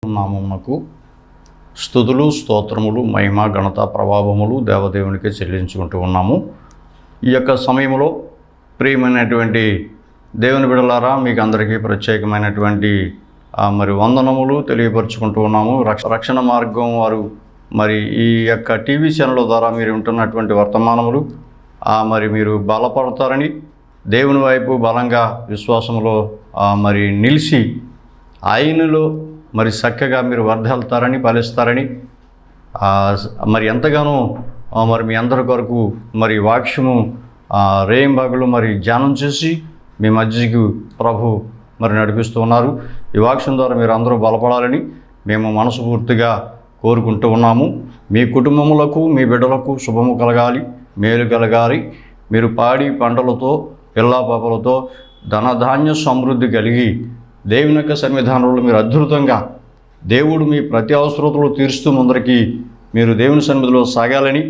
నామమునకు స్తుతులు స్తోత్రములు మహిమ ఘనత ప్రభావములు దేవదేవునికి చెల్లించుకుంటూ ఉన్నాము. ఈ యొక్క సమయంలో ప్రియమైనటువంటి దేవుని బిడ్డలారా, మీకు అందరికీ ప్రత్యేకమైనటువంటి వందనములు తెలియపరుచుకుంటూ ఉన్నాము. రక్షణ మార్గం వారు ఈ యొక్క టీవీ ఛానల్ ద్వారా మీరు ఉంటున్నటువంటి వర్తమానములు మీరు బలపడతారని, దేవుని వైపు బలంగా విశ్వాసంలో నిలిచి ఆయనలో చక్కగా మీరు వర్ధిల్లుతారని, ఫలిస్తారని ఎంతగానో మీ అందరి కొరకు వాక్యము రేయింబగలు ధ్యానం చేసి మీ మధ్యకు ప్రభు నడిపిస్తూ ఉన్నారు. ఈ వాక్యం ద్వారా మీరు అందరూ బలపడాలని మేము మనస్ఫూర్తిగా కోరుకుంటూ ఉన్నాము. మీ కుటుంబములకు, మీ బిడ్డలకు శుభము కలగాలి, మేలు కలగాలి. మీరు పాడి పంటలతో, పిల్లా పాపలతో ధనధాన్య సమృద్ధి కలిగి దేవుని యొక్క సన్నిధానంలో మీరు అద్భుతంగా దేవుడు మీ ప్రతి అవసరతలు తీరుస్తూ ముందరికి మీరు దేవుని సన్నిధిలో సాగాలని,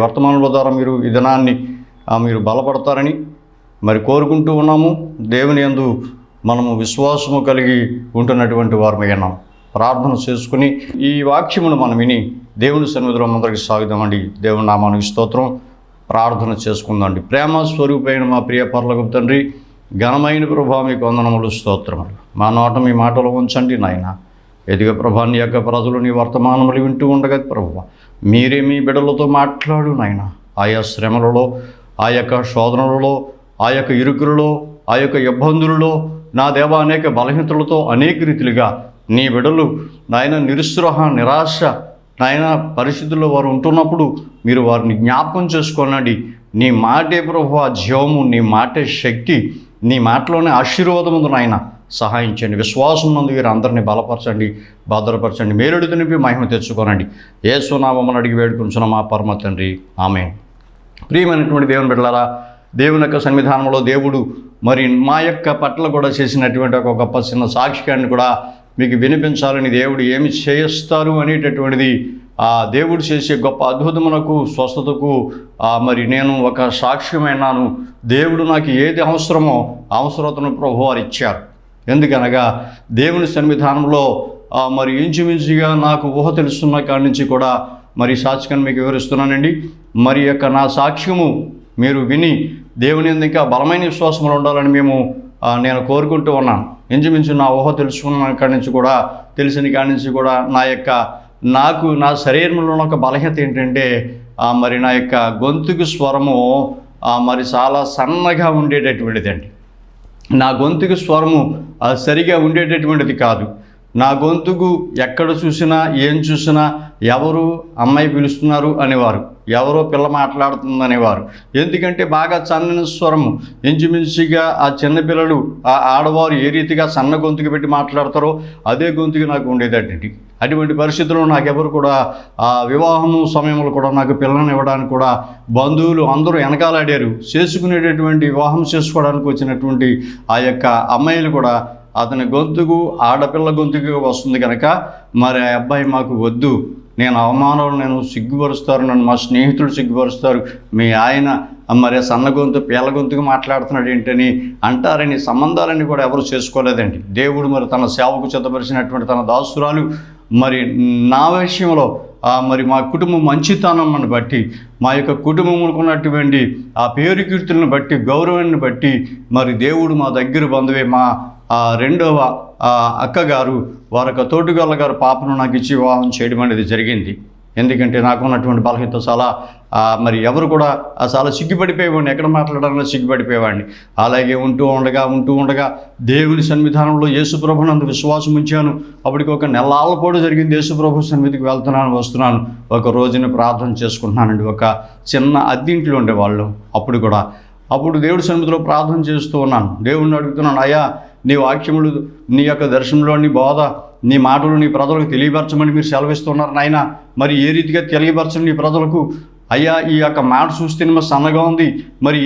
వర్తమానంలో ద్వారా మీరు ఈ దినాన్ని మీరు బలపడతారని కోరుకుంటూ ఉన్నాము. దేవుని యందు మనము విశ్వాసము కలిగి ఉంటున్నటువంటి వారమై ఉన్నాం. ప్రార్థన చేసుకుని ఈ వాక్యమును మనం విని దేవుని సన్నిధిలో ముందరికి సాగుదామండి. దేవుని నామానికి స్తోత్రం. ప్రార్థన చేసుకుందామండి. ప్రేమ స్వరూపైన మా ప్రియ పరలోకపు తండ్రి, ఘనమైన ప్రభా, మీకు వందనములు, స్తోత్రములు. మా నోట మీ మాటలు ఉంచండి నాయన. ఎదిగ ప్రభా, నీ యొక్క ప్రజలు నీ వర్తమానములు వింటూ ఉండగా ప్రభా, మీరే మీ బిడ్డలతో మాట్లాడు నాయన. ఆయా శ్రమలలో, ఆ యొక్క శోధనలలో, ఆ యొక్క ఇరుకులలో, ఆ యొక్క ఇబ్బందులలో నా దేవ అనేక బలహీనతలతో అనేక రీతిలుగా నీ బిడ్డలు నాయన నిరుత్సాహ, నిరాశ నాయన పరిస్థితుల్లో వారు ఉంటున్నప్పుడు మీరు వారిని జ్ఞాపకం చేసుకోనండి. నీ మాటే ప్రభువా జీవము, నీ మాటే శక్తి, నీ మాటలోనే ఆశీర్వాదముందు నాయన. సహాయించండి. విశ్వాసం నందు వీరు అందరినీ బలపరచండి, భద్రపరచండి. మేలుడు నింపి మహిమ తెచ్చుకోనండి. యేసు నామమున అడిగి వేడుకుంటున్నాం మా పరమ తండ్రి, ఆమేన్. ప్రియమైనటువంటి దేవుని బిడ్డలారా, దేవుని యొక్క సన్నిధానంలో దేవుడు మా యొక్క పట్ల కూడా చేసినటువంటి ఒక గొప్ప చిన్న సాక్ష్యాన్ని కూడా మీకు వినిపించాలని, దేవుడు ఏమి చేస్తారు అనేటటువంటిది దేవుడు చేసే గొప్ప అద్భుతమునకు, స్వస్థతకు నేను ఒక సాక్ష్యమైనాను. దేవుడు నాకు ఏది అవసరమో అవసరతను ప్రభువారు ఇచ్చారు. ఎందుకనగా దేవుని సన్నిధానంలో ఇంచుమించుగా నాకు ఊహ తెలుస్తున్న కాడి నుంచి కూడా సాక్ష్యాన్ని మీకు వివరిస్తున్నానండి. యొక్క నా సాక్ష్యము మీరు విని దేవుని ఇంకా బలమైన విశ్వాసంలో ఉండాలని నేను కోరుకుంటూ ఉన్నాను. ఇంచుమించు నా ఊహ తెలుసుకున్న కాడి నుంచి కూడా, తెలిసిన కాడి నుంచి కూడా నాకు నా శరీరంలో ఒక బలహీనత ఏంటంటే నా యొక్క గొంతుకు స్వరము చాలా సన్నగా ఉండేటటువంటిదండి. నా గొంతుకు స్వరము సరిగా ఉండేటటువంటిది కాదు. నా గొంతుకు ఎక్కడ చూసినా, ఏం చూసినా ఎవరు అమ్మాయి పిలుస్తున్నారు అనేవారు, ఎవరో పిల్ల మాట్లాడుతుందనేవారు. ఎందుకంటే బాగా సన్న స్వరము. ఇంచుమించుగా ఆ చిన్నపిల్లలు, ఆ ఆడవారు ఏ రీతిగా సన్న గొంతుకు పెట్టి మాట్లాడతారో అదే గొంతుకు నాకు ఉండేదటండి. అటువంటి పరిస్థితుల్లో నాకెవరు కూడా వివాహము సమయంలో కూడా నాకు పిల్లని ఇవ్వడానికి కూడా బంధువులు అందరూ వెనకాలాడారు. చేసుకునేటటువంటి వివాహం చేసుకోవడానికి వచ్చినటువంటి ఆ యొక్క అమ్మాయిలు కూడా అతని గొంతుకు ఆడపిల్ల గొంతుకు వస్తుంది కనుక ఆ అబ్బాయి మాకు వద్దు, నేను అవమానాలు, నేను సిగ్గుపరుస్తారు, నన్ను మా స్నేహితులు సిగ్గుపరుస్తారు, మీ ఆయన సన్న గొంతు పేల గొంతుకు మాట్లాడుతున్నాడు ఏంటని అంటారని సంబంధాలని కూడా ఎవరు చేసుకోలేదండి. దేవుడు తన సేవకు చెత్తపరిచినటువంటి తన దాసురాలు నా విషయంలో మా కుటుంబం మంచితనాన్ని బట్టి, మా యొక్క కుటుంబంలో ఉన్నటువంటి ఆ పేరు కీర్తులను బట్టి, గౌరవాన్ని బట్టి దేవుడు మా దగ్గర బంధువే మా రెండవ అక్కగారు, వారొక తోటిగల్ల గారు పాపను నాకు ఇచ్చి వివాహం చేయడం అనేది జరిగింది. ఎందుకంటే నాకు ఉన్నటువంటి బలహీనత చాలా ఎవరు కూడా చాలా సిగ్గుపడిపోయేవాడిని, ఎక్కడ మాట్లాడాలన్నా సిగ్గుపడిపోయేవాడిని. అలాగే ఉంటూ ఉండగా దేవుని సన్నిధానంలో యేసుప్రభునందు విశ్వాసం ఉంచాను. అప్పటికి ఒక నెలల పాటు జరిగింది. యేసుప్రభు సన్నిధికి వస్తున్నాను. ఒక రోజుని ప్రార్థన చేసుకుంటున్నానండి. ఒక చిన్న అద్దెంట్లో ఉండేవాళ్ళు. అప్పుడు దేవుడి సన్నిధిలో ప్రార్థన చేస్తూ ఉన్నాను. దేవుడిని అడుగుతున్నాను, అయ్యా నీ వాక్యములు, నీ యొక్క దర్శనంలో నీ బోధ, నీ మాటలు నీ ప్రజలకు తెలియపరచమని మీరు సెలవిస్తున్నారు నాయన. ఏ రీతిగా తెలియపరచండి నీ ప్రజలకు అయ్యా. ఈ యొక్క మాట చూస్తే సన్నగా ఉంది.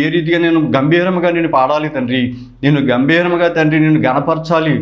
ఏ రీతిగా నేను గంభీరంగా నేను పాడాలి తండ్రి, నేను గంభీరంగా తండ్రి నేను గణపరచాలి,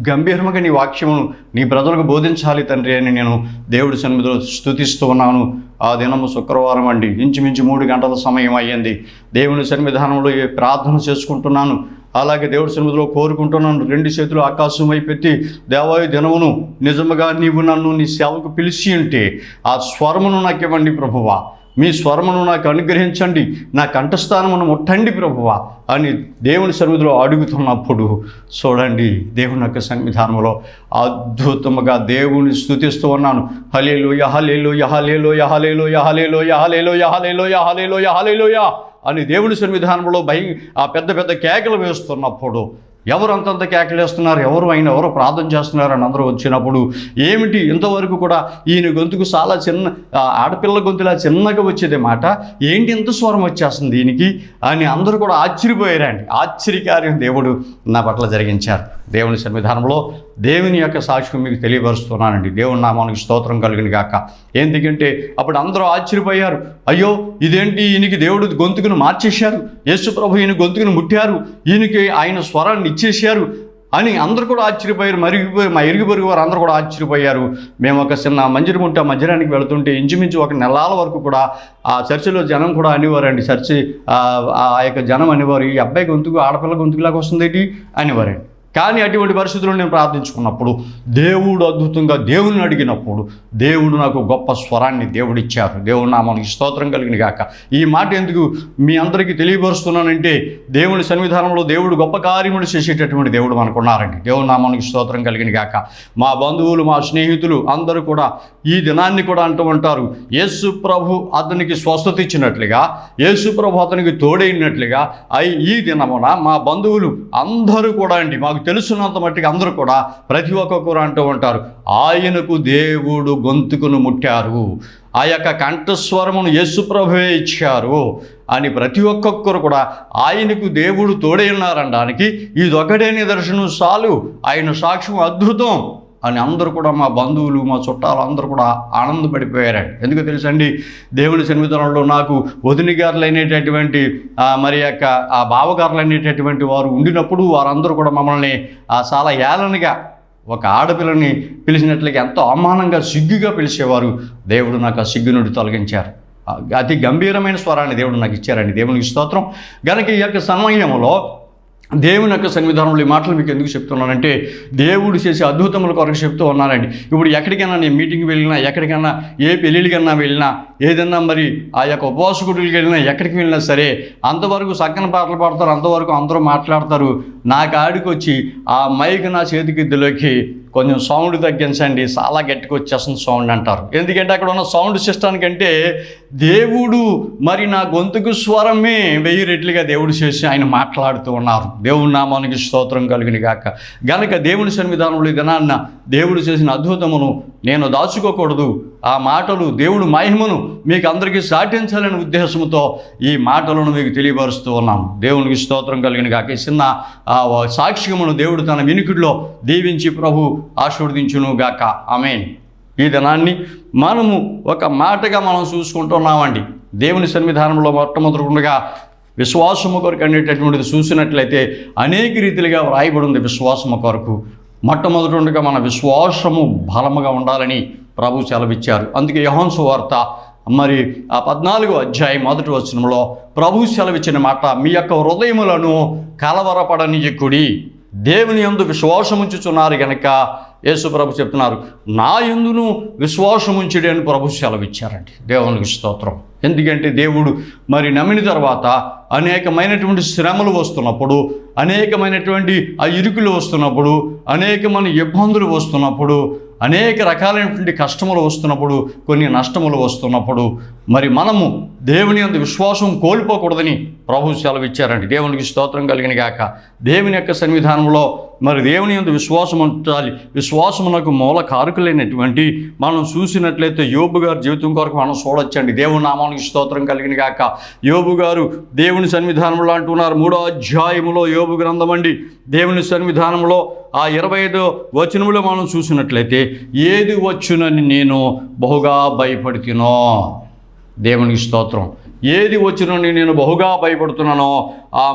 గంభీరంగా నీ వాక్యమును నీ ప్రజలకు బోధించాలి తండ్రి అని నేను దేవుడి సన్నిధిలో స్తుతిస్తూ ఉన్నాను. ఆ దినము శుక్రవారం అండి. ఇంచుమించు 3 గంటల సమయం అయ్యింది. దేవుని సన్నిధానంలో ప్రార్థన చేసుకుంటున్నాను. అలాగే దేవుడి సన్నిధిలో కోరుకుంటున్నాను, 2 చేతులు ఆకాశం వైపెత్తి, దేవాయి దినమును నిజముగా నీవు నన్ను నీ సేవకు పిలిచి ఉంటే ఆ స్వరమును నాకు ఇవ్వండి ప్రభువా, మీ స్వరమును నాకు అనుగ్రహించండి, నా కంఠస్థానమును ముట్టండి ప్రభువా అని దేవుని సన్నిధిలో అడుగుతున్నప్పుడు చూడండి, దేవుని యొక్క సన్నిధానంలో అద్భుతముగా దేవుని స్తుతిస్తూ ఉన్నాను. హల్లెలూయా హల్లెలూయా హల్లెలూయా హల్లెలూయా హల్లెలూయా హల్లెలూయా హల్లెలూయా హల్లెలూయా హల్లెలూయా అని దేవుని సన్నిధానంలో ఆ పెద్ద పెద్ద కేకలు వేస్తున్నప్పుడు, ఎవరు అంతంత కేకలు వేస్తున్నారు, ఎవరు ప్రార్థన చేస్తున్నారు అని అందరూ వచ్చినప్పుడు, ఏమిటి ఇంతవరకు కూడా ఈయన గొంతుకు చాలా చిన్న ఆడపిల్ల గొంతులా చిన్నగా వచ్చేదే మాట, ఏంటి ఇంత స్వరం వచ్చేస్తుంది దీనికి అని అందరూ కూడా ఆశ్చర్యపోయారండి. ఆశ్చర్యకార్యం దేవుడు నా పట్ల జరిగించారు. దేవుని సన్నిధానంలో దేవుని యొక్క సాక్ష్యం మీకు తెలియపరుస్తున్నానండి. దేవుని నామానికి స్తోత్రం కలిగిన గాక. ఎందుకంటే అప్పుడు అందరూ ఆశ్చర్యపోయారు, అయ్యో ఇదేంటి, ఈయనకి దేవుడు గొంతుకును మార్చేశారు, యేసు ప్రభు ఈయన గొంతుకును ముట్టారు, ఈయనకి ఆయన స్వరాన్ని ఇచ్చేశారు అని అందరూ కూడా ఆశ్చర్యపోయారు. మా ఇరుగు పొరుగు వారు అందరూ కూడా ఆశ్చర్యపోయారు. మేము ఒక చిన్న మందిరం ఉంటే ఆ మందిరానికి వెళుతుంటే ఇంచుమించు 1 నెలల వరకు కూడా ఆ చర్చిలో జనం కూడా అనేవారండి, ఆ యొక్క జనం అనేవారు, ఈ అబ్బాయి గొంతుకు ఆడపిల్ల గొంతుకులాగా వస్తుందేంటి అనేవారండి. కానీ అటువంటి పరిస్థితుల్లో నేను ప్రార్థించుకున్నప్పుడు, దేవుడు అద్భుతంగా దేవుని అడిగినప్పుడు దేవుడు నాకు గొప్ప స్వరాన్ని దేవుడిచ్చారు. దేవుడు నామానికి స్తోత్రం కలిగిన గాక. ఈ మాట ఎందుకు మీ అందరికీ తెలియపరుస్తున్నానంటే, దేవుని సన్నిధానంలో దేవుడు గొప్ప కార్యములు చేసేటటువంటి దేవుడు మనకున్నారండి. దేవుడు నామానికి స్తోత్రం కలిగిన గాక. మా బంధువులు, మా స్నేహితులు అందరూ కూడా ఈ దినాన్ని కూడా అంటూ ఉంటారు, యేసు ప్రభు అతనికి స్వస్థత ఇచ్చినట్లుగా, యేసు ప్రభు అతనికి తోడైనట్లుగా ఈ దినమున మా బంధువులు అందరూ కూడా అండి, మాకు తెలుసున్నంత మట్టికి అందరూ కూడా ప్రతి ఒక్కొక్కరు అంటూ ఉంటారు, ఆయనకు దేవుడు గొంతుకును ముట్టారు, ఆ యొక్క కంఠస్వరమును యేసు ప్రభువే ఇచ్చారు అని ప్రతి ఒక్కొక్కరు కూడా ఆయనకు దేవుడు తోడై ఉన్నారనడానికి ఇదొకటే నిదర్శనం చాలు, ఆయన సాక్ష్యం అద్భుతం అని అందరూ కూడా, మా బంధువులు, మా చుట్టాలు అందరూ కూడా ఆనందపడిపోయారండి. ఎందుకు తెలుసండి, దేవుని సన్నిధానంలో నాకు వదిన గారులు అనేటటువంటి మరి యొక్క ఆ బావగారులు అనేటటువంటి వారు ఉండినప్పుడు వారందరూ కూడా మమ్మల్ని చాలా ఏలనగా ఒక ఆడపిల్లని పిలిచినట్లుగా ఎంతో అవమానంగా సిగ్గుగా పిలిచేవారు. దేవుడు నాకు ఆ సిగ్గు నుండి తొలగించారు. అతి గంభీరమైన స్వరాన్ని దేవుడు నాకు ఇచ్చారండి. దేవునికి స్తోత్రం. గనుక ఈ యొక్క సమయంలో దేవుని యొక్క సన్నిధానంలో ఈ మాటలు మీకు ఎందుకు చెప్తున్నానంటే, దేవుడు చేసే అద్భుతముల కొరకు చెప్తూ ఉన్నానండి. ఇప్పుడు ఎక్కడికైనా నేను మీటింగ్కి వెళ్ళినా, ఎక్కడికైనా ఏ పెళ్ళిళ్ళకన్నా వెళ్ళినా, ఏదన్నా మరి ఆ యొక్క ఉపవాస గుడికి వెళ్ళినా, ఎక్కడికి వెళ్ళినా సరే అంతవరకు చక్కని పాటలు పాడతారు, అంతవరకు అందరూ మాట్లాడతారు. నా కాడికి వచ్చి ఆ మైక్ నా చేతికిద్దులోకి కొంచెం సౌండ్ తగ్గించండి, చాలా గట్టిగా వచ్చేస్తుంది సౌండ్ అంటారు. ఎందుకంటే అక్కడ ఉన్న సౌండ్ సిస్టానికంటే దేవుడు మరి నా గొంతుకు స్వరమే 1000 రెట్లుగా దేవుడు చేసి ఆయన మాట్లాడుతూ ఉన్నారు. దేవుని నామానికి స్తోత్రం కలిగిన గాక. గనక దేవుని సన్నిధానంలో దినాన్న దేవుడు చేసిన అద్భుతమును నేను దాచుకోకూడదు. ఆ మాటలు దేవుడు మహిమను మీకు అందరికీ సాటించాలనే ఉద్దేశంతో ఈ మాటలను మీకు తెలియపరుస్తూ ఉన్నాను. దేవునికి స్తోత్రం కలిగిన గాక. చిన్న సాక్ష్యమును దేవుడు తన వినికిడిలో దీవించి ప్రభు ఆశీర్వదించును గాక. ఆమేన్. ఈ దినాన్ని మనము ఒక మాటగా మనం చూసుకుంటున్నామండి. దేవుని సన్నిధానంలో మొట్టమొదటిగా విశ్వాసము కొరకు అనేటటువంటిది చూసినట్లయితే అనేక రీతిలుగా వ్రాయబడి ఉంది. విశ్వాసము కొరకు మొట్టమొదటిగా మన విశ్వాసము బలముగా ఉండాలని ప్రభు సెలవిచ్చారు. అందుకే యోహాను సువార్త మరి ఆ 14వ అధ్యాయం 1వ వచనంలో ప్రభు సెలవిచ్చిన మాట, మీ యొక్క హృదయములను కలవరపడనీయకుడి, దేవుని యందు విశ్వాసముంచుచున్నారు గనక యేసు ప్రభు చెప్తున్నారు, నా యందును విశ్వాసముంచుడి అని ప్రభు సెలవిచ్చారండి. దేవునికి స్తోత్రం. ఎందుకంటే దేవుడు మరి నమ్మిన తర్వాత అనేకమైనటువంటి శ్రమలు వస్తున్నప్పుడు, అనేకమైనటువంటి ఆ ఇరుకులు వస్తున్నప్పుడు, అనేకమైన ఇబ్బందులు వస్తున్నప్పుడు, అనేక రకాలైనటువంటి కష్టములు వస్తున్నప్పుడు, కొన్ని నష్టములు వస్తున్నప్పుడు మరి మనము దేవుని యందు విశ్వాసం కోల్పోకూడదని ప్రభు సెలవిచ్చారండి. దేవునికి స్తోత్రం కలిగిన గాక. దేవుని యొక్క సన్నిధానంలో మరి దేవుని యందు విశ్వాసం ఉంచాలి. విశ్వాసమునకు మూల కారకులైనటువంటి మనం చూసినట్లయితే యోబు గారి జీవితం కొరకు మనం చూడొచ్చండి. దేవుని నామానికి స్తోత్రం కలిగిన గాక. యోబు గారు దేవుని సన్నిధానంలో అంటున్నారు, 3వ అధ్యాయములో యోబు గ్రంథం అండి. దేవుని సన్నిధానంలో ఆ 25వ వచనములో మనం చూసినట్లయితే, ఏది వచ్చునని నేను బహుగా భయపడుతునో, దేవునికి స్తోత్రం, ఏది వచ్చినని నేను బహుగా భయపడుతున్నానో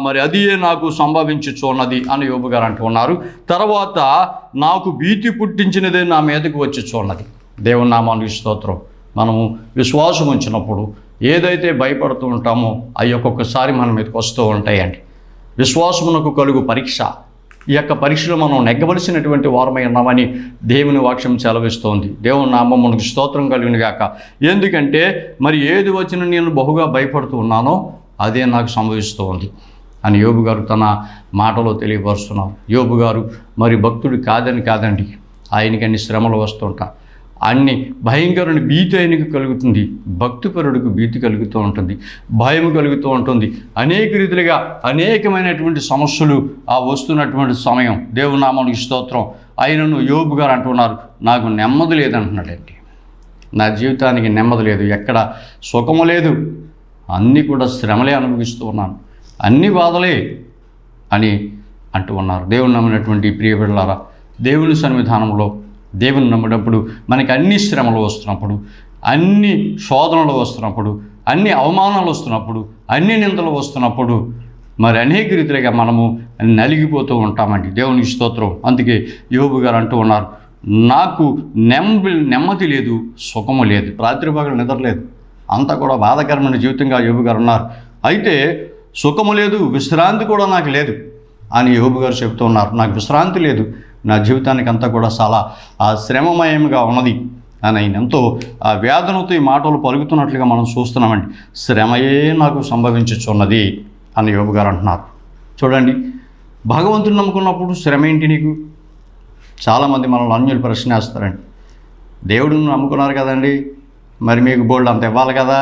మరి అది నాకు సంభవించుచున్నది అని యోబు గారు అంటున్నారు. తర్వాత నాకు భీతి పుట్టించినదే నా మీదకి వచ్చిచున్నది. దేవుని నామానికి స్తోత్రం. మనము విశ్వాసం ఉంచినప్పుడు ఏదైతే భయపడుతూ ఉంటామో అవి ఒక్కొక్కసారి మన మీదకి వస్తూ ఉంటాయండి. విశ్వాసమునకు కలుగు పరీక్ష. ఈ యొక్క పరీక్షలో మనం నెగ్గవలసినటువంటి వారమై ఉన్నామని దేవుని వాక్యం సెలవిస్తోంది. దేవుని నామమునకు స్తోత్రం కలుగును గాక. ఎందుకంటే మరి ఏది వచ్చినా నేను బహుగా భయపడుతూ ఉన్నానో అదే నాకు సంభవిస్తూ ఉంది అని యోబు గారు తన మాటలో తెలియపరుస్తున్నారు. యోబు గారు మరి భక్తుడు కాదండి, ఆయనకి అన్ని శ్రమలు వస్తుంటా, అన్ని భయంకరమైన భీతి ఆయనకు కలుగుతుంది, భక్తిపరుడికి భీతి కలుగుతూ ఉంటుంది, భయం కలుగుతూ ఉంటుంది. అనేక రీతిలుగా అనేకమైనటువంటి సమస్యలు వస్తున్నటువంటి సమయం. దేవుని నామానికి స్తోత్రం. ఆయనను యోబు గారు అంటున్నారు, నాకు నెమ్మది లేదంటున్నాడండి. నా జీవితానికి నెమ్మది లేదు, ఎక్కడ సుఖము లేదు, అన్నీ కూడా శ్రమలే అనుభవిస్తూ ఉన్నాను, అన్ని బాధలే అని అంటూ ఉన్నారు. దేవుని నమ్మినటువంటి ప్రియ బిడ్డలారా, దేవుని సన్నిధానంలో దేవుని నమ్మినప్పుడు మనకి అన్ని శ్రమలు వస్తున్నప్పుడు, అన్ని శోధనలు వస్తున్నప్పుడు, అన్ని అవమానాలు వస్తున్నప్పుడు, అన్ని నిందలు వస్తున్నప్పుడు మరి అనేక రీతిగా మనము నలిగిపోతూ ఉంటామండి. దేవునికి స్తోత్రం. అందుకే యోబు గారు అంటూ ఉన్నారు, నాకు నెమ్మది లేదు, సుఖము లేదు, రాత్రి పగలు నిద్ర లేదు, అంతా కూడా బాధాకరమైన జీవితంగా యోబు గారు ఉన్నారు. అయితే సుఖము లేదు, విశ్రాంతి కూడా నాకు లేదు అని యోబు గారు చెబుతూ ఉన్నారు. నాకు విశ్రాంతి లేదు, నా జీవితానికి అంతా కూడా చాలా శ్రమమయంగా ఉన్నది అని ఆయన ఎంతో వేదనతో ఈ మాటలు పలుకుతున్నట్లుగా మనం చూస్తున్నామండి. శ్రమయే నాకు సంభవించుచున్నది అని యోబు గారు అంటున్నారు. చూడండి, భగవంతుని నమ్ముకున్నప్పుడు శ్రమ ఏంటి నీకు? చాలామంది మనల్ని అన్యులు ప్రశ్న వేస్తారండి. దేవుడిని నమ్ముకున్నారు కదండి, మరి మీకు బోల్డ్ అంత ఇవ్వాలి కదా,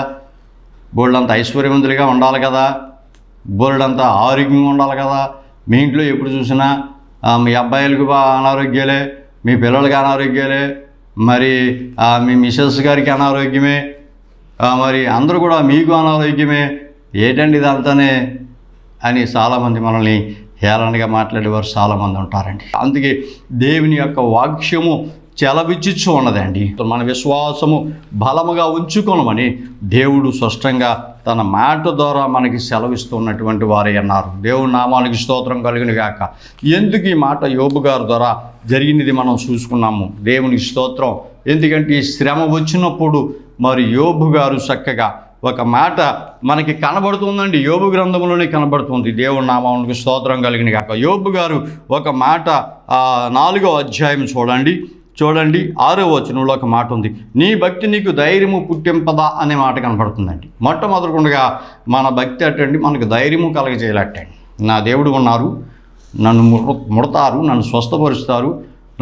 బోల్డ్ అంత ఐశ్వర్యవంతులుగా ఉండాలి కదా, బోల్డ్ అంత ఆరోగ్యంగా ఉండాలి కదా, మీ ఇంట్లో ఎప్పుడు చూసినా మీ అబ్బాయిలకు అనారోగ్యాలే, మీ పిల్లలకి అనారోగ్యాలే, మరి మీ మిసెస్ గారికి అనారోగ్యమే, మరి అందరూ కూడా మీకు అనారోగ్యమే, ఏంటండి ఇదంతానే అని చాలామంది మనల్ని హేళనగా మాట్లాడేవారు చాలామంది ఉంటారండి. అందుకే దేవుని యొక్క వాక్యము చెలవిచ్చుచు ఉన్నదండి. మన విశ్వాసము బలముగా ఉంచుకోనమని దేవుడు స్పష్టంగా తన మాట ద్వారా మనకి సెలవిస్తున్నటువంటి వారే అన్నారు. దేవుని నామానికి స్తోత్రం కలుగును గాక. ఎందుకు ఈ మాట యోబు గారి ద్వారా జరిగినది మనం చూసుకున్నాము. దేవునికి స్తోత్రం. ఎందుకంటే ఈ శ్రమ వచ్చినప్పుడు మరి యోబు గారు చక్కగా ఒక మాట మనకి కనబడుతుందండి, యోబు గ్రంథంలోనే కనబడుతుంది. దేవుని నామానికి స్తోత్రం కలుగును గాక. యోబు గారు ఒక మాట 4వ అధ్యాయం చూడండి 6వ వచనంలో ఒక మాట ఉంది. నీ భక్తి నీకు ధైర్యము పుట్టింపదా అనే మాట కనపడుతుందండి. మొట్టమొదటిగా మన భక్తి అట్టండి మనకు ధైర్యము కలగజేయాలట్టండి. నా దేవుడు ఉన్నారు, నన్ను ముడతారు, నన్ను స్వస్థపరుస్తారు,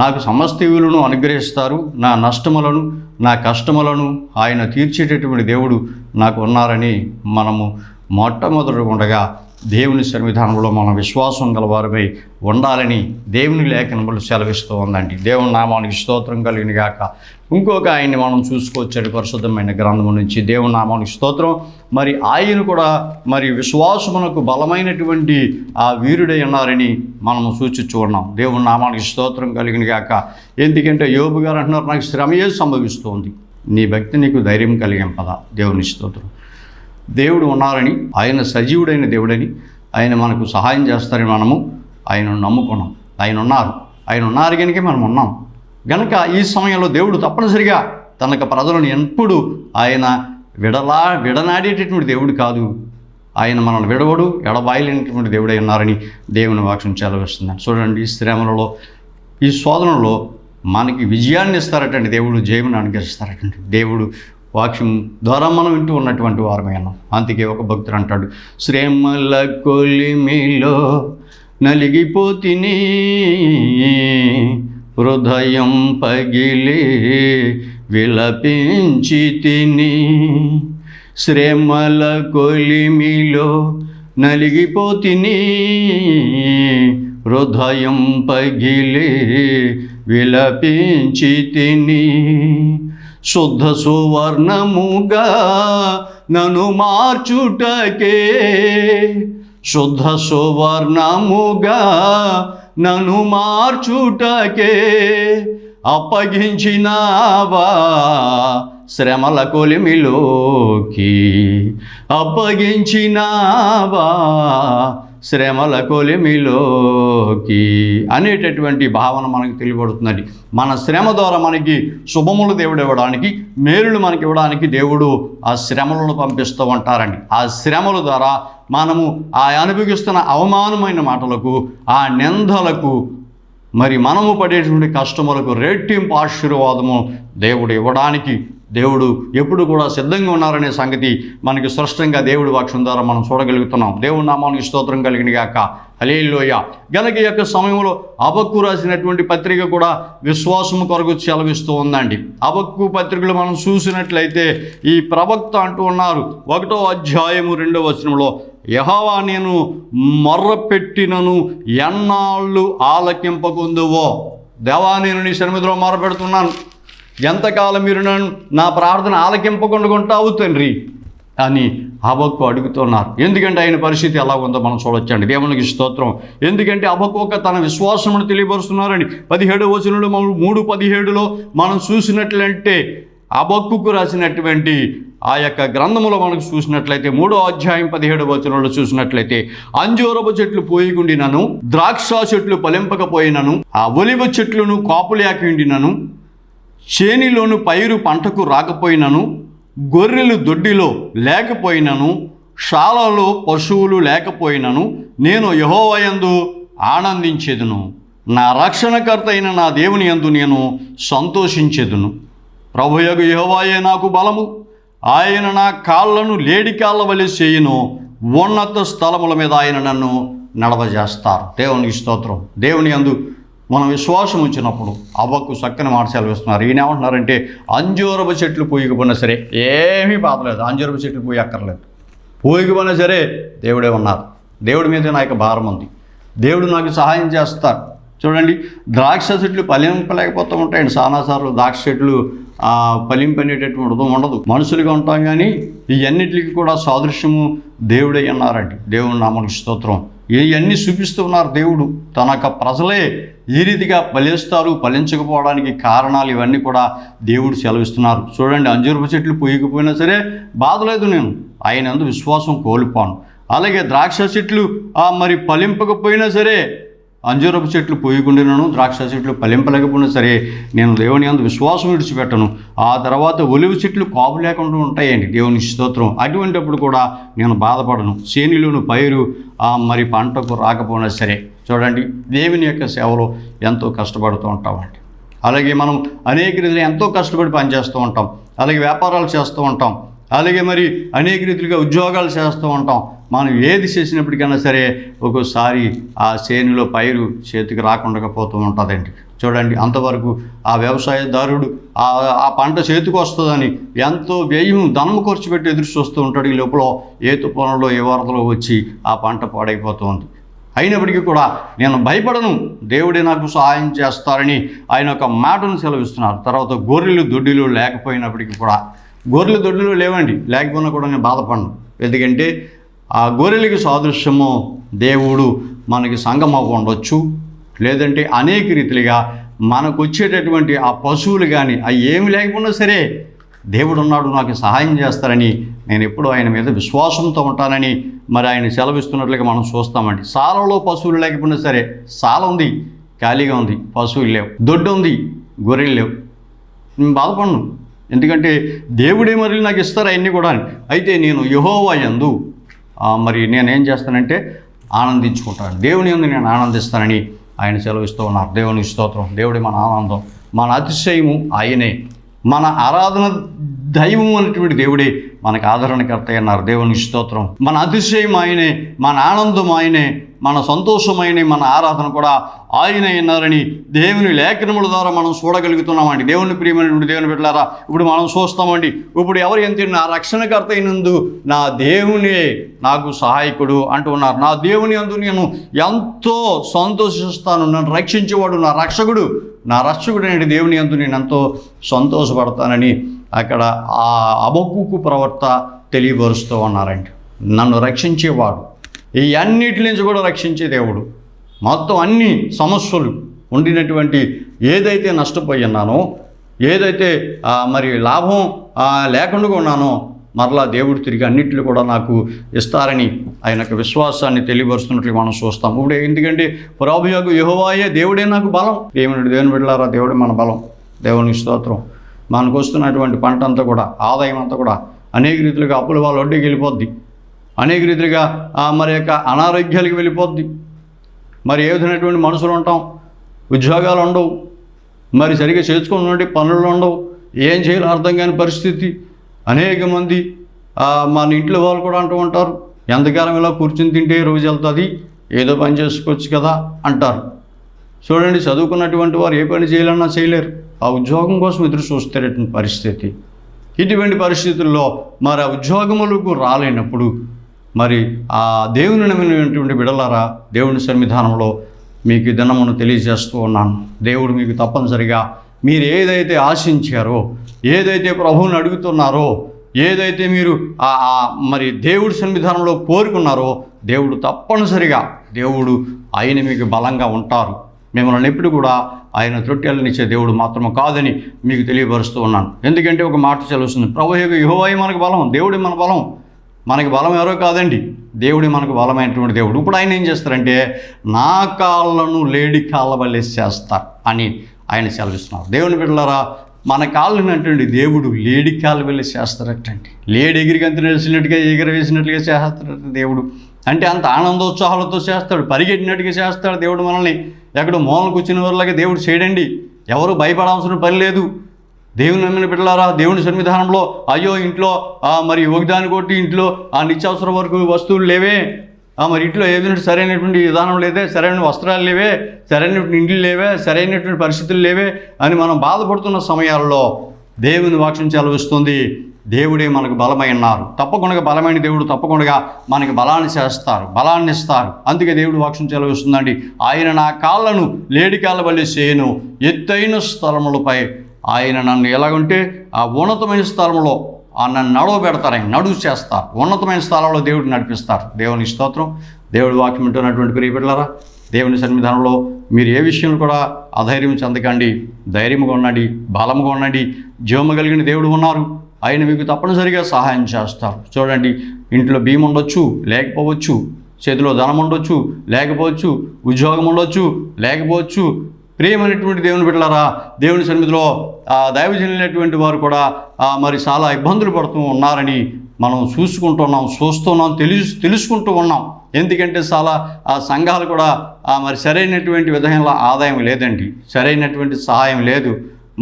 నాకు సమస్తీవులను అనుగ్రహిస్తారు, నా నష్టములను నా కష్టములను ఆయన తీర్చేటటువంటి దేవుడు నాకు ఉన్నారని మనము మొట్టమొదటిగా దేవుని సన్నిధానంలో మన విశ్వాసం గలవారమై ఉండాలని దేవుని లేఖనములు సెలవిస్తూ ఉందండి. దేవుని నామానికి స్తోత్రం కలిగిన గాక. ఇంకొక ఆయన్ని మనం చూసుకోవచ్చండి పరిశుద్ధమైన గ్రంథము నుంచి. దేవుని నామానికి స్తోత్రం. మరి ఆయన కూడా మరి విశ్వాసమునకు బలమైనటువంటి వీరుడై ఉన్నారని మనము సూచించు ఉన్నాం. దేవుని నామానికి స్తోత్రం కలిగిన గాక. ఎందుకంటే యోబు గారు అంటున్నారు, నాకు శ్రమయే సంభవిస్తుంది, నీ భక్తి నీకు ధైర్యం కలిగింపదా. దేవుని స్తోత్రం. దేవుడు ఉన్నారని, ఆయన సజీవుడైన దేవుడని, ఆయన మనకు సహాయం చేస్తారని మనము ఆయనను నమ్ముకున్నాం. ఆయన ఉన్నారు కనుక మనం ఉన్నాం గనక ఈ సమయంలో దేవుడు తప్పనిసరిగా తనకు ప్రజలను ఎప్పుడు ఆయన విడనాడేటటువంటి దేవుడు కాదు. ఆయన మనల్ని విడవడు, ఎడబాయలేనటువంటి దేవుడై ఉన్నారని దేవుని వాక్యం సెలవిస్తుందని. చూడండి, ఈ శ్రమలలో ఈ శోధనలో మనకి విజయాన్ని ఇస్తారటండి, దేవుడు జయమును అనుగ్రహిస్తారటండి. దేవుడు వాక్యం ద్వారా మనం వింటూ ఉన్నటువంటి వారమే అన్నాం. అందుకే ఒక భక్తుడు అంటాడు, శ్రమల కొలిమిలో నలిగిపోతిని, హృదయం పగిలి విలపించి తిని. శ్రమల కొలిమిలో నలిగిపోతిని, హృదయం పగిలి విలపించి తిని. శుద్ధ సువర్ణముగా నన్ను మార్చుటకే, శుద్ధ సువర్ణముగా నన్ను మార్చుటకే అప్పగించినావా శ్రమల కొలిమిలోకి, అప్పగించినావా శ్రమల కొలిమిలోకి అనేటటువంటి భావన మనకు తెలియబడుతుందండి. మన శ్రమ ద్వారా మనకి శుభములు దేవుడు ఇవ్వడానికి, మేలులు మనకి ఇవ్వడానికి దేవుడు ఆ శ్రమలను పంపిస్తూ ఉంటారండి. ఆ శ్రమల ద్వారా మనము ఆ అనుభవిస్తున్న అవమానమైన మాటలకు, ఆ నిందలకు, మరి మనము పడేటువంటి కష్టములకు రెట్టింపు ఆశీర్వాదము దేవుడు ఇవ్వడానికి దేవుడు ఎప్పుడు కూడా సిద్ధంగా ఉన్నారనే సంగతి మనకి స్పష్టంగా దేవుడి వాక్యం ద్వారా మనం చూడగలుగుతున్నాం. దేవుడి నామానికి స్తోత్రం కలిగిన గాక. హల్లెలూయా. గనుక ఈ యొక్క సమయంలో హబక్కూ రాసినటువంటి పత్రిక కూడా విశ్వాసము కొరకు సెలవిస్తూ ఉందండి. హబక్కూ పత్రికలు మనం చూసినట్లయితే ఈ ప్రవక్త అంటూ ఉన్నారు 1వ అధ్యాయము 2వ వచనంలో, యెహోవా నేను మొర్రపెట్టినను ఎన్నాళ్ళు ఆలకింపకుందువో. దేవా, నేను నీ సన్నిధిలో మొర్రపెడుతున్నాను, ఎంతకాలం మీరు నా ప్రార్థన ఆలకింపకుండా ఉంటావు తండ్రి అని హబక్కూ అడుగుతున్నారు. ఎందుకంటే ఆయన పరిస్థితి ఎలా ఉందో మనం చూడొచ్చండి. దేవునికి స్తోత్రం. ఎందుకంటే హబక్కూ తన విశ్వాసమును తెలియపరుస్తున్నారని 17వ వచనంలో 3:17లో మనం చూసినట్లంటే హబక్కూకు రాసినటువంటి ఆ యొక్క గ్రంథములో మనకు చూసినట్లయితే 3వ అధ్యాయం 17వ వచనంలో చూసినట్లయితే, అంజూరపు చెట్లు పోయిగుండినను, ద్రాక్ష చెట్లు ఫలింపకపోయినను, ఆ ఒలివ చెట్లను కాపులేకుండినను, చేనిలోను పైరు పంటకు రాకపోయినను, గొర్రెలు దొడ్డిలో లేకపోయినను, శాలలో పశువులు లేకపోయినను, నేను యెహోవా యందు ఆనందించెదను, నా రక్షణకర్త అయిన నా దేవుని యందు నేను సంతోషించెదను. ప్రభుయగు యెహోవాయే నాకు బలము, ఆయన నా కాళ్ళను లేడి కాళ్ళ వలె చేయును, ఉన్నత స్థలముల మీద ఆయన నన్ను నడవజేస్తారు. దేవునికి స్తోత్రం. దేవుని యందు మనం విశ్వాసం ఉంచినప్పుడు హబక్కూ చక్కని మాట సెలవిస్తున్నారు. ఈయన ఏమంటున్నారంటే, అంజూరపు చెట్లు పూయకపోయినా సరే ఏమీ బాధలేదు, అంజూరపు చెట్లు పూయక్కర్లేదు, పూయకపోయినా సరే దేవుడే ఉన్నారు, దేవుడి మీద నా యొక్క భారం ఉంది, దేవుడు నాకు సహాయం చేస్తారు. చూడండి, ద్రాక్ష చెట్లు ఫలింపలేకపోతూ ఉంటాయండి. చాలాసార్లు ద్రాక్ష చెట్లు ఫలింపనేటటువంటి ఉండదు, మనుషులుగా ఉంటాం. కానీ ఇవన్నిటికి కూడా సాదృశ్యము దేవుడే అన్నారండి. దేవుని నామానికి స్తోత్రం. ఇవన్నీ చూపిస్తూ ఉన్నారు. దేవుడు తన యొక్క ప్రజలే ఈ రీతిగా ఫలిస్తారు, ఫలించకపోవడానికి కారణాలు ఇవన్నీ కూడా దేవుడు సెలవిస్తున్నారు. చూడండి, అంజూరపు చెట్లు పూయకపోయినా సరే బాధ లేదు, నేను ఆయన యందు విశ్వాసం కోల్పోను. అలాగే ద్రాక్ష చెట్లు మరి ఫలింపకపోయినా సరే, అంజూరపు చెట్లు పూయకుండినను, ద్రాక్ష చెట్లు ఫలింపలేకపోయినా సరే నేను దేవుని యందు విశ్వాసం విడిచిపెట్టను. ఆ తర్వాత ఒలివ చెట్లు కాపు లేకుండా ఉంటాయండి. దేవుని స్తోత్రం. అటువంటిప్పుడు కూడా నేను బాధపడను. చేనిలోను పైరు మరి పంటకు రాకపోయినా సరే. చూడండి, దేవుని యొక్క సేవలో ఎంతో కష్టపడుతూ ఉంటామండి. అలాగే మనం అనేక రీతిలో ఎంతో కష్టపడి పనిచేస్తూ ఉంటాం, అలాగే వ్యాపారాలు చేస్తూ ఉంటాం, అలాగే మరి అనేక రీతిగా ఉద్యోగాలు చేస్తూ ఉంటాం. మనం ఏది చేసినప్పటికైనా సరే ఒక్కోసారి ఆ చేనులో పైరు చేతికి రాకుండా పోతూ ఉంటుందండి. చూడండి, అంతవరకు ఆ వ్యవసాయదారుడు ఆ పంట చేతికి వస్తుందని ఎంతో వ్యయం ధనము ఖర్చు పెట్టి ఎదురు చూస్తూ ఉంటాడు. ఈ లోపల ఏ తుఫానులో ఏ వరదలో వచ్చి ఆ పంట పాడైపోతుంది. అయినప్పటికీ కూడా నేను భయపడను, దేవుడే నాకు సహాయం చేస్తారని ఆయన ఒక మాటను సెలవిస్తున్నారు. తర్వాత గొర్రెలు దొడ్డిలో లేకపోయినప్పటికీ కూడా, గొర్రెలు దొడ్డిలో లేవండి, లేకపోయినా కూడా నేను బాధపడను. ఎందుకంటే ఆ గొర్రెలకి సాదృశ్యము దేవుడు మనకి సంఘం ఉండొచ్చు, లేదంటే అనేక రీతిలుగా మనకు వచ్చేటటువంటి ఆ పశువులు కానీ అవి ఏమి లేకపోయినా సరే దేవుడు ఉన్నాడు, నాకు సహాయం చేస్తారని నేను ఎప్పుడూ ఆయన మీద విశ్వాసంతో ఉంటానని మరి ఆయన సెలవిస్తున్నట్లుగా మనం చూస్తామండి. సాలలో పశువులు లేకపోయినా సరే, సాల ఉంది ఖాళీగా ఉంది, పశువులు లేవు, దొడ్డు ఉంది, గొర్రెలు లేవు, నేను బాధపడను. ఎందుకంటే దేవుడే మరి నాకు ఇస్తారు అవన్నీ కూడా. అయితే నేను యెహోవా యందు మరి నేనేం చేస్తానంటే ఆనందించుకుంటాను, దేవుని యందు నేను ఆనందిస్తానని ఆయన సెలవిస్తూ ఉన్నారు. దేవుని స్తోత్రం. దేవుడి మన ఆనందం, మన అతిశయము ఆయనే, మన ఆరాధన దైవం అనేటువంటి దేవుడే మనకు ఆదరణకర్త అన్నారు. దేవుని స్తోత్రం. మన అతిశయం ఆయనే, మన ఆనందం ఆయనే, మన సంతోషమైన మన ఆరాధన కూడా ఆయన అన్నారని దేవుని లేఖనముల ద్వారా మనం చూడగలుగుతున్నామండి. దేవుని ప్రియమైనటువంటి దేవుని బిడ్డలారా, ఇప్పుడు మనం చూస్తామండి. ఇప్పుడు ఎవరు ఎంత నా రక్షణకర్త అయినందు నా దేవునే నాకు సహాయకుడు అంటూ ఉన్నారు. నా దేవుని యందు నేను ఎంతో సంతోషిస్తాను, నన్ను రక్షించేవాడు నా రక్షకుడు, నా రక్షకుడు అనే దేవుని యందు నేను ఎంతో సంతోషపడతానని అక్కడ ఆ హబక్కూకు ప్రవక్త తెలియపరుస్తూ ఉన్నారండి. నన్ను రక్షించేవాడు, ఈ అన్నిటి నుంచి కూడా రక్షించే దేవుడు, మొత్తం అన్ని సమస్యలు ఉండినటువంటి ఏదైతే నష్టపోయి ఉన్నానో, ఏదైతే మరి లాభం లేకుండా ఉన్నానో మరలా దేవుడు తిరిగి అన్నింటిలో కూడా నాకు ఇస్తారని ఆయన యొక్క విశ్వాసాన్ని తెలియపరుస్తున్నట్లు మనం చూస్తాం. ఇప్పుడు ఎందుకంటే ప్రభువు యెహోవాయే దేవుడే నాకు బలం. ఏమన్నాడు దేవుని బిడ్డలారా, దేవుడే మన బలం. దేవునికి స్తోత్రం. మనకు వస్తున్నటువంటి పంట అంతా కూడా, ఆదాయం అంతా కూడా అనేక రీతిలుగా అప్పుల వాళ్ళ వడ్డీకి వెళ్ళిపోద్ది, అనేక రీతిలుగా మరి యొక్క అనారోగ్యాలకు వెళ్ళిపోద్ది. మరి ఏ విధమైనటువంటి మనుషులు ఉంటాం, ఉద్యోగాలు ఉండవు, మరి సరిగ్గా చేసుకున్నటువంటి పనులు ఉండవు, ఏం చేయాలో అర్థం కాని పరిస్థితి. అనేక మంది మన ఇంట్లో వాళ్ళు కూడా అంటూ ఉంటారు, ఎంతకాలం ఇలా కూర్చుని తింటే రోజు వెళ్తుంది, ఏదో పని చేసుకోవచ్చు కదా అంటారు. చూడండి, చదువుకున్నటువంటి వారు ఏ పని చేయాలన్నా చేయలేరు, ఆ ఉద్యోగం కోసం ఎదురు చూస్తారటువంటి పరిస్థితి. ఇటువంటి పరిస్థితుల్లో మరి ఆ ఉద్యోగములకు రాలేనప్పుడు మరి ఆ దేవుని నమ్మినటువంటి బిడ్డలారా, దేవుని సన్నిధానంలో మీకు దినమును తెలియజేస్తూ ఉన్నాను. దేవుడు మీకు తప్పనిసరిగా మీరు ఏదైతే ఆశించారో, ఏదైతే ప్రభువుని అడుగుతున్నారో, ఏదైతే మీరు మరి దేవుడి సన్నిధానంలో కోరుకున్నారో, దేవుడు తప్పనిసరిగా దేవుడు ఆయన మీకు బలంగా ఉంటారు. మిమ్మల్ని ఎప్పుడు కూడా ఆయన త్రొట్టెలనిచ్చే దేవుడు మాత్రమే కాదని మీకు తెలియపరుస్తూ ఉన్నాను. ఎందుకంటే ఒక మాట చదువుతుంది, ప్రభువు యెహోవాయే మనకు బలం, దేవుడే మన బలం. మనకి బలం ఎవరో కాదండి, దేవుడే మనకు బలమైనటువంటి దేవుడు. ఇప్పుడు ఆయన ఏం చేస్తారంటే, నా కాళ్ళను లేడి కాళ్ళ వల్లే చేస్తారు అని ఆయన సెలవిస్తున్నారు. దేవుని బిడ్డలారా, మన కాళ్ళనటువంటి దేవుడు లేడి కాళ్ళ వల్లే చేస్తారటండి. లేడి ఎగిరిగంత వేసినట్టుగా ఎగిరవేసినట్లుగా చేస్తారట దేవుడు. అంటే అంత ఆనందోత్సాహాలతో చేస్తాడు, పరిగెట్టినట్టుగా చేస్తాడు దేవుడు మనల్ని. ఎక్కడో మూలను కూర్చుని వాళ్ళగా దేవుడు చేయడండి. ఎవరు భయపడాల్సిన పని లేదు. దేవుని నమ్మిన బిడ్డలారా, దేవుని సన్నిధానంలో అయ్యో ఇంట్లో మరి ఒకదాని కొట్టి ఇంట్లో నిత్యావసర వరకు వస్తువులు లేవే, మరి ఇంట్లో ఏదైనా సరైనటువంటి విధానం లేదే, సరైన వస్త్రాలు లేవే, సరైనటువంటి ఇండ్లు లేవే, సరైనటువంటి పరిస్థితులు లేవే అని మనం బాధపడుతున్న సమయాల్లో దేవుని వాక్యం సెలవిస్తుంది, దేవుడే మనకు బలమై ఉన్నారు. తప్పకుండా బలమైన దేవుడు తప్పకుండా మనకి బలాన్ని చేస్తారు, బలాన్ని ఇస్తారు. అందుకే దేవుడు వాక్యం సెలవిస్తుందండి, ఆయన నా కాళ్ళను లేడి కాళ్ళ వల్లే చేయను, ఎత్తైన స్థలములపై ఆయన నన్ను ఎలాగంటే ఆ ఉన్నతమైన స్థలంలో నన్ను నడవబెడతారు, ఆయన నడువు చేస్తారు, ఉన్నతమైన స్థలంలో దేవుడు నడిపిస్తారు. దేవుని స్తోత్రం. దేవుడి వాక్యం వింటున్నటువంటి ప్రియ బిడ్డలారా, దేవుని సన్నిధానంలో మీరు ఏ విషయంలో కూడా అధైర్యం చెందకండి, ధైర్యంగా ఉండండి, బలంగా ఉండండి. జీవము కలిగిన దేవుడు ఉన్నారు, ఆయన మీకు తప్పనిసరిగా సహాయం చేస్తారు. చూడండి, ఇంట్లో బియ్యం ఉండొచ్చు, లేకపోవచ్చు, చేతిలో ధనం ఉండొచ్చు, లేకపోవచ్చు, ఉద్యోగం ఉండొచ్చు, లేకపోవచ్చు. ప్రియమైనటువంటి దేవుని బిడ్డలారా, దేవుని సన్నిధిలో దైవజనులైనటువంటి వారు కూడా మరి చాలా ఇబ్బందులు పడుతూ ఉన్నారని మనం చూస్తున్నాం, తెలుసుకుంటూ ఉన్నాం. ఎందుకంటే చాలా సంఘాలు కూడా మరి సరైనటువంటి విధంగా ఆదాయం లేదండి, సరైనటువంటి సహాయం లేదు.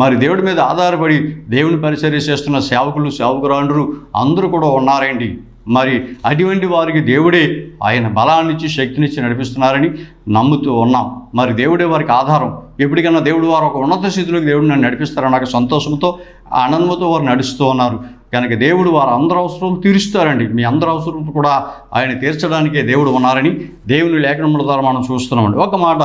మరి దేవుడి మీద ఆధారపడి దేవుని పరిచర్య చేస్తున్న సేవకులు, సేవకురాండ్రు అందరూ కూడా ఉన్నారండి. మరి అటువంటి వారికి దేవుడే ఆయన బలాన్నిచ్చి శక్తినిచ్చి నడిపిస్తున్నారని నమ్ముతూ ఉన్నాం. మరి దేవుడే వారికి ఆధారం. ఎప్పటికైనా దేవుడు వారు ఒక ఉన్నత స్థితిలోకి దేవుడు నన్ను నడిపిస్తారని నాకు సంతోషంతో ఆనందంతో వారు నడుస్తూ ఉన్నారు. కనుక దేవుడు వారు అందరి అవసరాలు తీరుస్తారండి. మీ అందరి అవసరాలు కూడా ఆయన తీర్చడానికే దేవుడు ఉన్నారని దేవుని లేఖనముల ద్వారా మనం చూస్తున్నామండి. ఒక మాట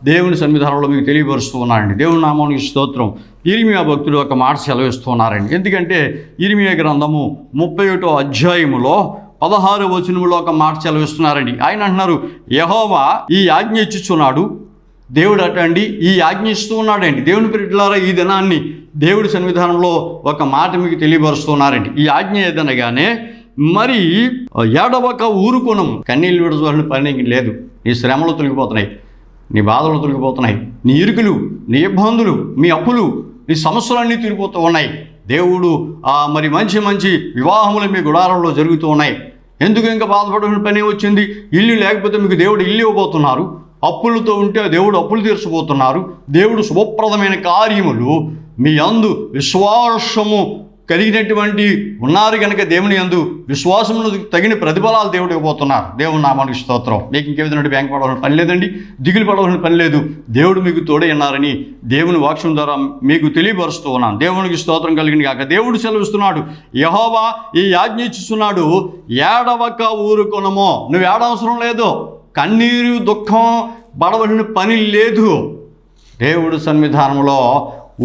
దేవుని సన్నిధానంలో మీకు తెలియపరుస్తూ ఉన్నారండి. దేవుని నామానికి స్తోత్రం. ఇర్మియా భక్తుడు ఒక మాట సెలవిస్తూ ఉన్నారండి. ఎందుకంటే ఇర్మియా గ్రంథము 31వ అధ్యాయములో 16వ వచనములో ఒక మాట సెలవిస్తున్నారండి. ఆయన అంటున్నారు, యెహోవా ఈ ఆజ్ఞ ఇచ్చుచున్నాడు. దేవుడు అటండి ఈ ఆజ్ఞ ఇస్తూ ఉన్నాడండి. దేవుని బిడ్డలారా, ఈ దినాన్ని దేవుడి సన్నిధానంలో ఒక మాట మీకు తెలియపరుస్తున్నారండి. ఈ ఆజ్ఞ ఏదనగానే మరి ఏడవక ఊరుకొనము. కన్నీళ్ళు విడవలసిన పని లేదు. నీ శ్రమలు తొలగిపోతున్నాయి, నీ బాధలు తొలగిపోతున్నాయి, నీ ఇరుకులు, నీ ఇబ్బందులు, మీ అప్పులు, నీ సమస్యలన్నీ తీరిపోతూ ఉన్నాయి. దేవుడు మరి మంచి మంచి వివాహములు మీ గుడారంలో జరుగుతూ ఉన్నాయి. ఎందుకు ఇంకా బాధపడిన పని వచ్చింది? ఇల్లు లేకపోతే మీకు దేవుడు ఇల్లు ఇవ్వబోతున్నారు. అప్పులతో ఉంటే దేవుడు అప్పులు తీర్చబోతున్నారు. దేవుడు శుభప్రదమైన కార్యములు మీ యందు విశ్వాసము కలిగినటువంటి ఉన్నారు కనుక దేవుని యందు విశ్వాసమును తగిన ప్రతిఫలాలు దేవుడు ఇవ్వబోతున్నారు. దేవుని నామానికి స్తోత్రం. మీకు ఇంకే విధంగా బ్యాంక్ పడవలసిన పని లేదండి, దిగులు పడవలసిన పని లేదు. దేవుడు మీకు తోడే ఉన్నారని దేవుని వాక్యం ద్వారా మీకు తెలియపరుస్తూ ఉన్నాను. దేవునికి స్తోత్రం కలిగిన కాక దేవుడు సెలవిస్తున్నాడు, యెహోవా ఈ ఆజ్ఞ ఇచ్చుచున్నాడు, ఏడవక ఊరుకొనము. నువ్వు ఏడవసరం లేదు, కన్నీరు దుఃఖం పడవలసిన పని లేదు. దేవుడు సన్నిధానంలో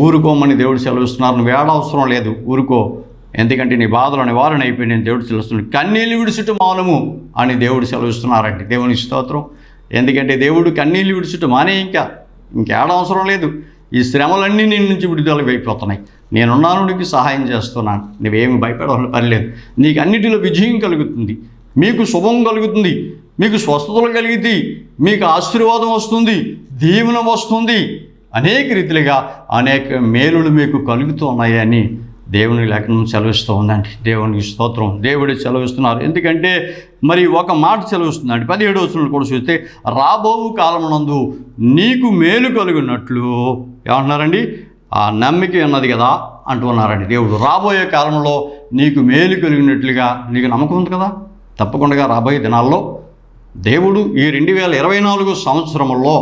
ఊరుకోమని దేవుడు సెలవిస్తున్నారు. నువ్వు ఏడవసరం లేదు, ఊరుకో. ఎందుకంటే నీ బాధలు నివారణ అయిపోయి నేను దేవుడు సెలవుస్తున్నాడు. కన్నీళ్ళు విడుచుట మౌనము అని దేవుడు సెలవిస్తున్నారండి. దేవుని స్తోత్రం. ఎందుకంటే దేవుడు కన్నీళ్ళు విడుచుట మానే, ఇంకేడవసరం లేదు. ఈ శ్రమలన్నీ నీ నుంచి విడుదల అయిపోతున్నాయి, నేనున్నాను, నీకు సహాయం చేస్తున్నాను, నువ్వేమి భయపడాలని పని లేదు, నీకు అన్నిటిలో విజయం కలుగుతుంది, మీకు శుభం కలుగుతుంది, మీకు స్వస్థతలు కలిగితే మీకు ఆశీర్వాదం వస్తుంది, దీవెన వస్తుంది, అనేక రీతిలుగా అనేక మేలులు మీకు కలుగుతూ ఉన్నాయని దేవుని లేఖనం సెలవిస్తూ ఉందండి. దేవునికి స్తోత్రం. దేవుడు సెలవిస్తున్నారు. ఎందుకంటే మరి ఒక మాట సెలవిస్తుందండి. 17వ వచనంలో కూడా చూస్తే రాబో కాలమునందు నీకు మేలు కలుగునట్లు ఏమంటున్నారండి, ఆ నమ్మిక ఉన్నది కదా అంటున్నారండి దేవుడు. రాబోయే కాలంలో నీకు మేలు కలిగినట్లుగా నీకు నమ్మకం ఉంది కదా, తప్పకుండా రాబోయే దినాల్లో దేవుడు ఈ 2024 సంవత్సరంలో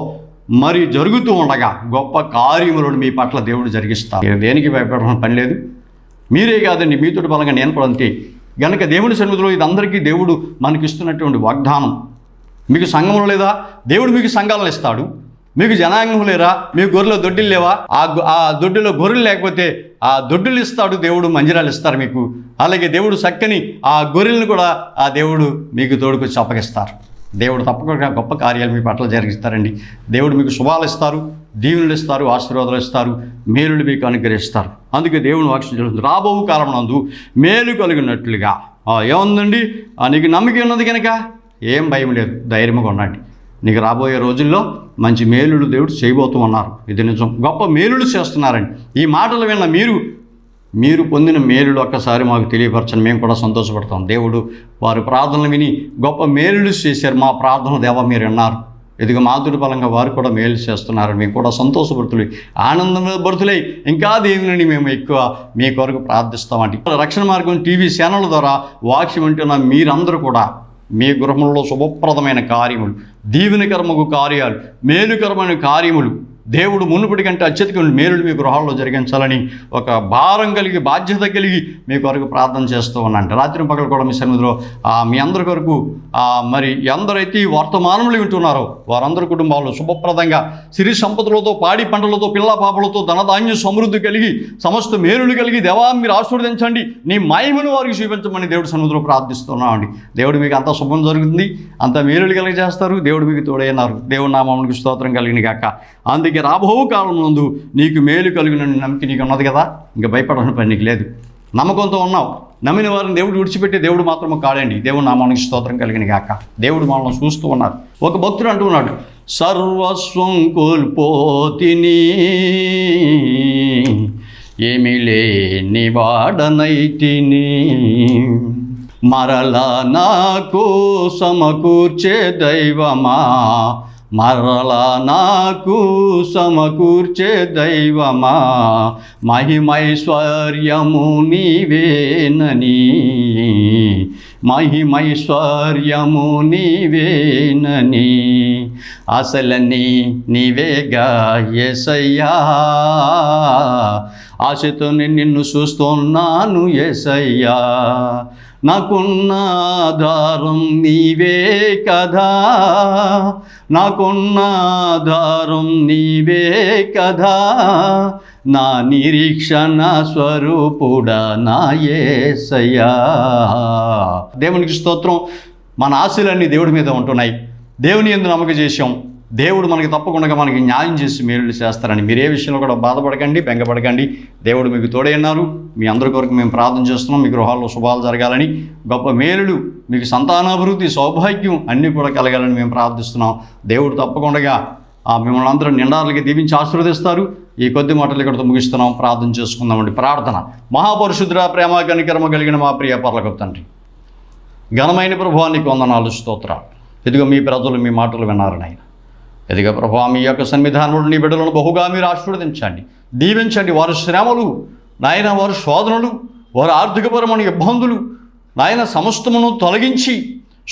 మరి జరుగుతూ ఉండగా గొప్ప కార్యములను మీ పట్ల దేవుడు జరిగిస్తారు. మీరు దేనికి భయపడడం పని లేదు. మీరే కాదండి, మీతోటి బలంగా నేను కూడా అంతే. గనుక దేవుని సన్నిధిలో ఇదందరికీ దేవుడు మనకి ఇస్తున్నటువంటి వాగ్దానం. మీకు సంఘములు లేదా, దేవుడు మీకు సంఘాలను ఇస్తాడు. మీకు జనాంగం లేరా, మీకు గొర్రెలో దొడ్డిలు లేవా, ఆ దొడ్డిలో గొర్రెలు లేకపోతే ఆ దొడ్డులు ఇస్తాడు దేవుడు, మందిరాలు ఇస్తారు మీకు. అలాగే దేవుడు చక్కని ఆ గొర్రెలను కూడా ఆ దేవుడు మీకు తోడుకొచ్చి అప్పగిస్తారు. దేవుడు తప్పకుండా గొప్ప కార్యాలు మీ పట్ల జరిగిస్తారండి. దేవుడు మీకు శుభాలు ఇస్తారు, దీవెనలు ఇస్తారు, ఆశీర్వాదాలు ఇస్తారు, మేలులు మీకు అనుగ్రహిస్తారు. అందుకే దేవుని వాక్యం చెబుతుంది, రాబో కాలమునందు మేలు కలిగినట్లుగా. ఏముందండి, నీకు నమ్మిక ఉన్నది కనుక ఏం భయం లేదు, ధైర్యంగా ఉండండి. నీకు రాబోయే రోజుల్లో మంచి మేలులు దేవుడు చేయబోతూ ఉన్నారు. ఇది నిజం, గొప్ప మేలులు చేస్తున్నారండి. ఈ మాటలు విన్న మీరు పొందిన మేలులు ఒక్కసారి మాకు తెలియపరచని మేము కూడా సంతోషపడతాం. దేవుడు వారి ప్రార్థనలు విని గొప్ప మేలులు చేశారు. మా ప్రార్థన దేవ మీరు విన్నారు, ఎదుగు మాతృ ఫలంగా వారు కూడా మేలు చేస్తున్నారు. మేము కూడా సంతోషపడుతులై ఆనందభరితులై ఇంకా దేవుని మేము ఎక్కువ మీ కొరకు ప్రార్థిస్తామండి. రక్షణ మార్గం టీవీ ఛానల్ ద్వారా వాక్యం వింటున్న మీరందరూ కూడా మీ గృహంలో శుభప్రదమైన కార్యములు, దీవెనకరమగు కార్యాలు, మేలుకరమైన కార్యములు దేవుడు మునుపటి కంటే అత్యధిక మేలులు మీ గృహాల్లో జరిగించాలని ఒక భారం కలిగి బాధ్యత కలిగి మీ కొరకు ప్రార్థన చేస్తూ ఉన్నాను. రాత్రి పగలు కూడా మీ సన్నిధిలో మీ అందరి కొరకు మరి ఎందరైతే ఈ వర్తమానములు వింటున్నారో వారందరి కుటుంబాల్లో శుభప్రదంగా సిరి సంపదలతో, పాడి పంటలతో, పిల్ల పాపలతో, ధనధాన్య సమృద్ధి కలిగి సమస్త మేలులు కలిగి దేవా మీరు ఆశీర్వదించండి, నీ మహిమను వారికి చూపించమని దేవుడి సన్నిధిలో ప్రార్థిస్తున్నామండి. దేవుడు మీకు అంత శుభం జరుగుతుంది, అంత మేలులు కలిగి చేస్తారు. దేవుడు మీకు తోడైనారు. దేవుడి నామమునకు స్తోత్రం కలిగిన గాక. అందుకే రాబో కాలం నందు నీకు మేలు కలిగిన నమ్మకం నీకు ఉన్నది కదా, ఇంకా భయపడాలని పని నీకు లేదు. నమ్మకంతో ఉన్నావు. నమ్మిన వారిని దేవుడు విడిచిపెట్టి దేవుడు మాత్రమే కాడండి. దేవుడు నామానికి స్తోత్రం కలిగిన గాక. దేవుడు మనల్ని చూస్తూ ఉన్నారు. ఒక భక్తుడు అంటున్నాడు, సర్వస్వం కోల్పోతిని ఏమి లేని వాడనైతిని, మరలా నాకు సమకూర్చే దైవమా, మరలా నాకు సమకూర్చే దైవమా, మహిమైశ్వర్యము నీవేనని, మహిమైశ్వర్యము నీవేనని, అసలని నీవేగా యేసయ్యా, ఆశతో నిన్ను చూస్తున్నాను యేసయ్యా, నాకున్న ఆధారం నీవే కదా, నాకున్న ఆధారం నీవే కదా, నా నిరీక్షణ స్వరూపుడా నా యేసయ్యా. దేవునికి స్తోత్రం. మన ఆశలన్నీ దేవుడి మీద ఉంటున్నాయి. దేవుని యందు నమ్మకం చేసాం. దేవుడు మనకి తప్పకుండా మనకి న్యాయం చేసి మేలు చేస్తారని మీరు ఏ విషయంలో కూడా బాధపడకండి, బెంగపడకండి. దేవుడు మీకు తోడే ఉన్నారు. మీ అందరి కొరకు మేము ప్రార్థన చేస్తున్నాం. మీ గృహాల్లో శుభాలు జరగాలని, గొప్ప మేలులు, మీకు సంతానాభివృద్ధి, సౌభాగ్యం అన్నీ కూడా కలగాలని మేము ప్రార్థిస్తున్నాం. దేవుడు తప్పకుండా మిమ్మల్ని అందరూ నిండారులకి దీవించి ఆశీర్వదిస్తారు. ఈ కొద్ది మాటలు ఇక్కడితో ముగిస్తున్నాం. ప్రార్థన చేసుకుందామండి. ప్రార్థన. మహాపరిశుద్ధ ప్రేమ కనికరమ కలిగిన మా ప్రియ పరలోకపు తండ్రి, ఘనమైన ప్రభువానికి వందనాలు, స్తోత్రాలు. ఇదిగో మీ ప్రజలు మీ మాటలు విన్నారు నాయన. ఎదిగా ప్రభా మీ యొక్క సన్నిధానంలో నీ బిడ్డలను బహుగా మీరు ఆశీర్వదించండి, దీవించండి. వారి శ్రమలు నాయన, వారి శోధనలు, వారి ఆర్థికపరమైన ఇబ్బందులు నాయన సమస్తమును తొలగించి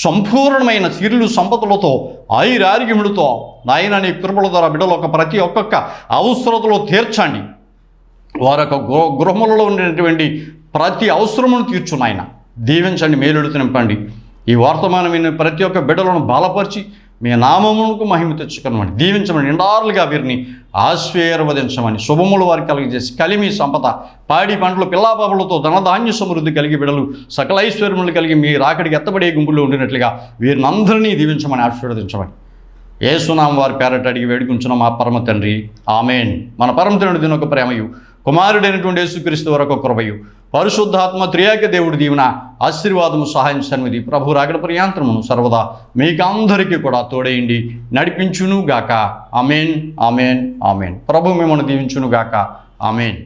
సంపూర్ణమైన సిరులు సంపదలతో, ఆయురారోగ్యములతో నాయన నీ కృపల ద్వారా బిడ్డలు ప్రతి ఒక్కొక్క అవసరతలో తీర్చండి. వారి యొక్క గృహములలో ఉండేటువంటి ప్రతి అవసరమును తీర్చు నాయన. దీవించండి, మేలుడు నింపండి. ఈ వర్తమానమైన ప్రతి ఒక్క బిడ్డలను బలపరిచి మీ నామమునకు మహిమ తెచ్చుకున్నామని దీవించమని, నిండారులుగా వీరిని ఆశీర్వదించమని, శుభములు వారికి కలిగజేసి కలిమి సంపద, పాడి పంటలు, పిల్లాపాపలతో ధనధాన్య సమృద్ధి కలిగి బిడలు సకల ఐశ్వర్యములు కలిగి మీ రాకడికి ఎత్తబడే గుంపులో ఉండినట్లుగా వీరిని అందరినీ దీవించమని, ఆశీర్వదించమని యేసునామం వారి పేరట అడిగి వేడుకుంటున్నాం మా పరమ తండ్రి, ఆమెన్. మన పరమ తండ్రి దీని ఒక ప్రేమయు, కుమారుడైనటువంటి యేసుక్రీస్తు వరకు కృపయు, పరిశుద్ధాత్మ త్రియేక దేవుడి దీవెన, ఆశీర్వాదము, సహాయం, సన్నిధి ప్రభు రాకడ పర్యాంతరమును సర్వదా మీకు అందరికీ కూడా తోడేయండి, నడిపించును గాక. Amen, amen, amen. ప్రభు మిమ్మల్ని దీవించును గాక. ఆమెన్.